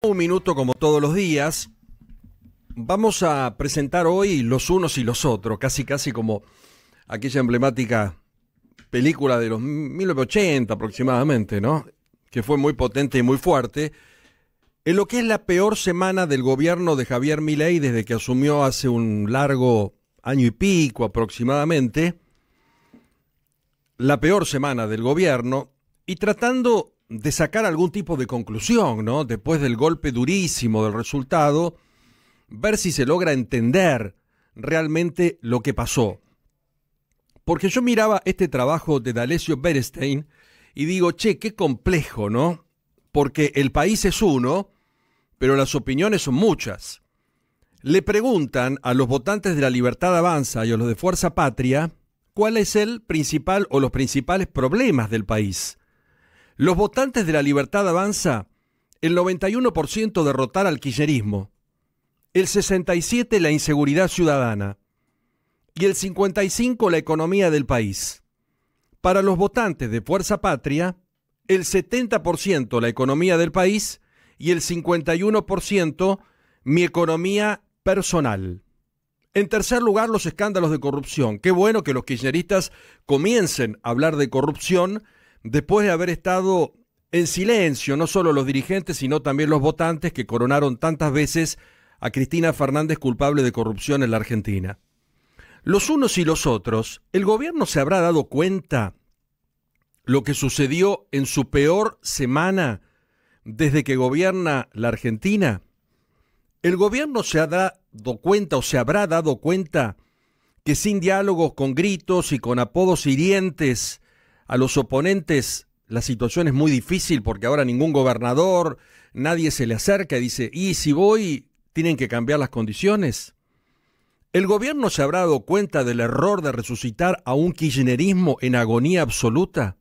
Un minuto como todos los días. Vamos a presentar hoy Los unos y los otros, casi como aquella emblemática película de los 1980 aproximadamente, ¿no? Que fue muy potente y muy fuerte, en lo que es la peor semana del gobierno de Javier Milei desde que asumió hace un largo año y pico aproximadamente, la peor semana del gobierno, y tratando de sacar algún tipo de conclusión, ¿no? Después del golpe durísimo del resultado, ver si se logra entender realmente lo que pasó. Porque yo miraba este trabajo de D'Alessio Bernstein y digo, che, qué complejo, ¿no? Porque el país es uno, pero las opiniones son muchas. Le preguntan a los votantes de La Libertad Avanza y a los de Fuerza Patria cuál es el principal o los principales problemas del país. Los votantes de La Libertad Avanza, el 91% derrotar al kirchnerismo, el 67% la inseguridad ciudadana y el 55% la economía del país. Para los votantes de Fuerza Patria, el 70% la economía del país y el 51% mi economía personal. En tercer lugar, los escándalos de corrupción. Qué bueno que los kirchneristas comiencen a hablar de corrupción después de haber estado en silencio, no solo los dirigentes, sino también los votantes que coronaron tantas veces a Cristina Fernández culpable de corrupción en la Argentina. Los unos y los otros, ¿el gobierno se habrá dado cuenta lo que sucedió en su peor semana desde que gobierna la Argentina? ¿El gobierno se ha dado cuenta o se habrá dado cuenta que sin diálogos, con gritos y con apodos hirientes a los oponentes, la situación es muy difícil porque ahora ningún gobernador, nadie se le acerca y dice, ¿y si voy, tienen que cambiar las condiciones? ¿El gobierno se habrá dado cuenta del error de resucitar a un kirchnerismo en agonía absoluta?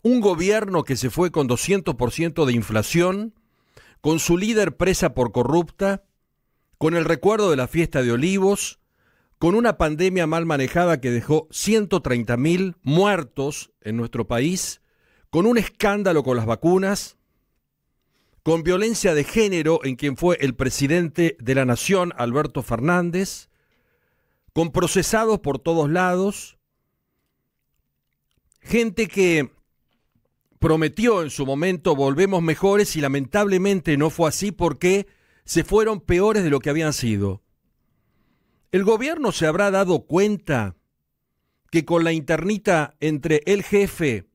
Un gobierno que se fue con 200% de inflación, con su líder presa por corrupta, con el recuerdo de la fiesta de Olivos, con una pandemia mal manejada que dejó 130.000 muertos en nuestro país, con un escándalo con las vacunas, con violencia de género en quien fue el presidente de la Nación, Alberto Fernández, con procesados por todos lados, gente que prometió en su momento volvemos mejores y lamentablemente no fue así porque se fueron peores de lo que habían sido. ¿El gobierno se habrá dado cuenta que con la internita entre el jefe,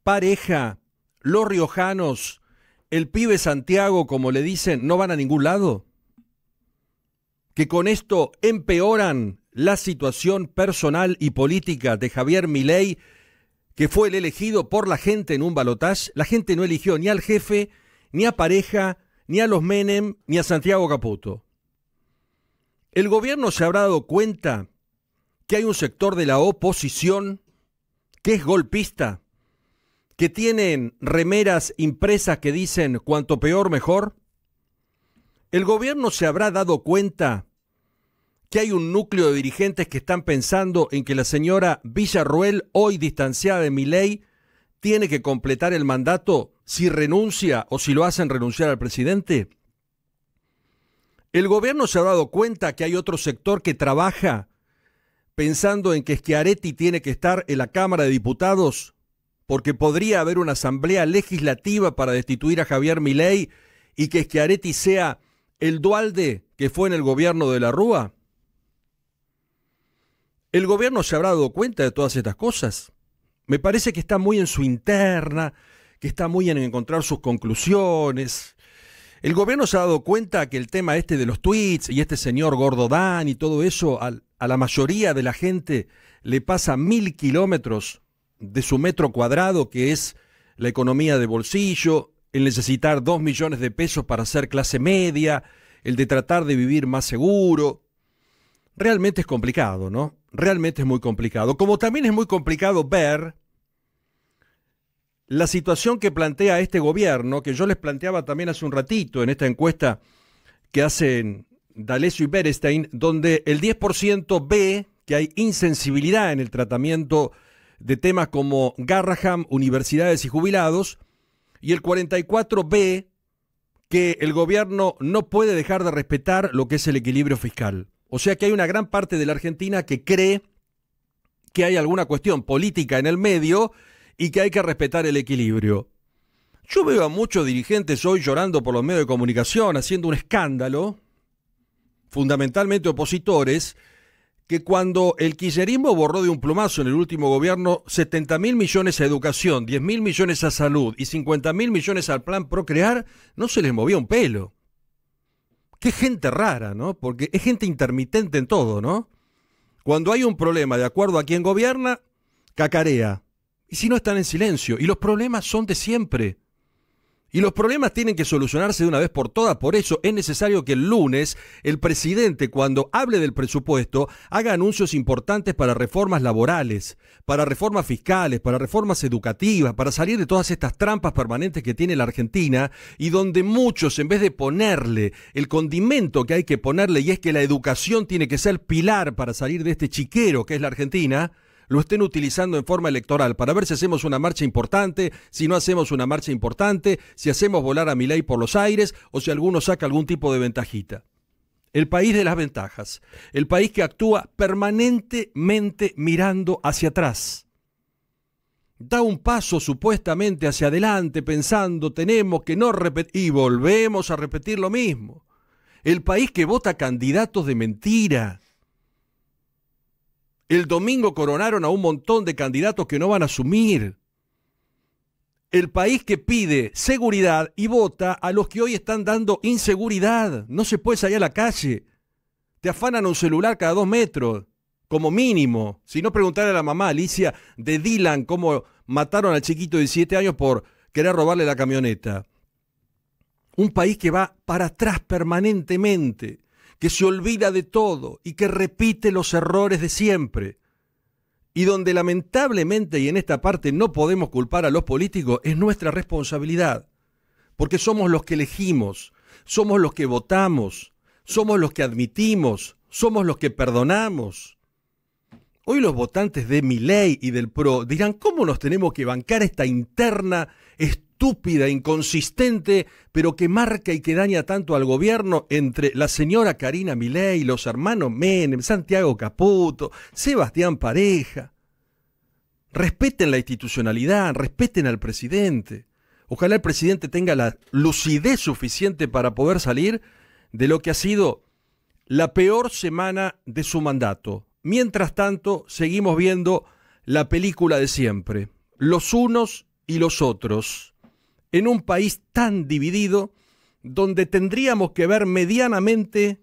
pareja, los riojanos, el pibe Santiago, como le dicen, no van a ningún lado? ¿Que con esto empeoran la situación personal y política de Javier Milei, que fue el elegido por la gente en un balotaje? La gente no eligió ni al jefe, ni a pareja, ni a los Menem, ni a Santiago Caputo. ¿El gobierno se habrá dado cuenta que hay un sector de la oposición que es golpista, que tienen remeras impresas que dicen cuanto peor mejor? ¿El gobierno se habrá dado cuenta que hay un núcleo de dirigentes que están pensando en que la señora Villarruel, hoy distanciada de Milei, tiene que completar el mandato si renuncia o si lo hacen renunciar al presidente? ¿El gobierno se ha dado cuenta que hay otro sector que trabaja pensando en que Schiaretti tiene que estar en la Cámara de Diputados porque podría haber una asamblea legislativa para destituir a Javier Milei y que Schiaretti sea el Duhalde que fue en el gobierno de la Rúa? ¿El gobierno se habrá dado cuenta de todas estas cosas? Me parece que está muy en su interna, que está muy en encontrar sus conclusiones. ¿El gobierno se ha dado cuenta que el tema este de los tweets y este señor Gordo Dan y todo eso a la mayoría de la gente le pasa 1.000 kilómetros de su metro cuadrado, que es la economía de bolsillo, el necesitar 2 millones de pesos para ser clase media, el de tratar de vivir más seguro? Realmente es complicado, ¿no? Realmente es muy complicado. Como también es muy complicado ver la situación que plantea este gobierno, que yo les planteaba también hace un ratito en esta encuesta que hacen D'Alessio y Bernstein, donde el 10% ve que hay insensibilidad en el tratamiento de temas como Garrahan, universidades y jubilados, y el 44% ve que el gobierno no puede dejar de respetar lo que es el equilibrio fiscal. O sea que hay una gran parte de la Argentina que cree que hay alguna cuestión política en el medio y que hay que respetar el equilibrio. Yo veo a muchos dirigentes hoy llorando por los medios de comunicación, haciendo un escándalo, fundamentalmente opositores, que cuando el kirchnerismo borró de un plumazo en el último gobierno 70.000 millones a educación, 10.000 millones a salud y 50.000 millones al plan Procrear, no se les movía un pelo. Qué gente rara, ¿no? Porque es gente intermitente en todo, ¿no? Cuando hay un problema de acuerdo a quien gobierna, cacarea. Y si no, están en silencio. Y los problemas son de siempre. Y los problemas tienen que solucionarse de una vez por todas. Por eso es necesario que el lunes el presidente, cuando hable del presupuesto, haga anuncios importantes para reformas laborales, para reformas fiscales, para reformas educativas, para salir de todas estas trampas permanentes que tiene la Argentina y donde muchos, en vez de ponerle el condimento que hay que ponerle, y es que la educación tiene que ser pilar para salir de este chiquero que es la Argentina, lo estén utilizando en forma electoral para ver si hacemos una marcha importante, si no hacemos una marcha importante, si hacemos volar a Milei por los aires o si alguno saca algún tipo de ventajita. El país de las ventajas, el país que actúa permanentemente mirando hacia atrás. Da un paso supuestamente hacia adelante pensando tenemos que no repetir y volvemos a repetir lo mismo. El país que vota candidatos de mentira. El domingo coronaron a un montón de candidatos que no van a asumir. El país que pide seguridad y vota a los que hoy están dando inseguridad. No se puede salir a la calle. Te afanan un celular cada 2 metros, como mínimo. Si no, preguntarle a la mamá Alicia de Dylan cómo mataron al chiquito de 17 años por querer robarle la camioneta. Un país que va para atrás permanentemente, que se olvida de todo y que repite los errores de siempre. Y donde lamentablemente, y en esta parte no podemos culpar a los políticos, es nuestra responsabilidad. Porque somos los que elegimos, somos los que votamos, somos los que admitimos, somos los que perdonamos. Hoy los votantes de Milei y del PRO dirán, ¿cómo nos tenemos que bancar esta interna estúpida, inconsistente, pero que marca y que daña tanto al gobierno entre la señora Karina Milei, los hermanos Menem, Santiago Caputo, Sebastián Pareja? Respeten la institucionalidad, respeten al presidente. Ojalá el presidente tenga la lucidez suficiente para poder salir de lo que ha sido la peor semana de su mandato. Mientras tanto, seguimos viendo la película de siempre, los unos y los otros, en un país tan dividido, donde tendríamos que ver medianamente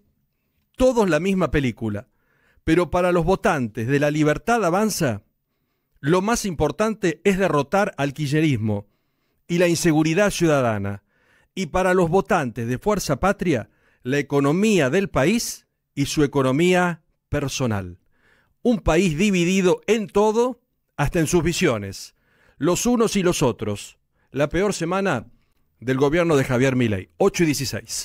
todos la misma película. Pero para los votantes de La Libertad Avanza, lo más importante es derrotar al kirchnerismo y la inseguridad ciudadana. Y para los votantes de Fuerza Patria, la economía del país y su economía personal. Un país dividido en todo, hasta en sus visiones. Los unos y los otros. La peor semana del gobierno de Javier Milei. 8:16.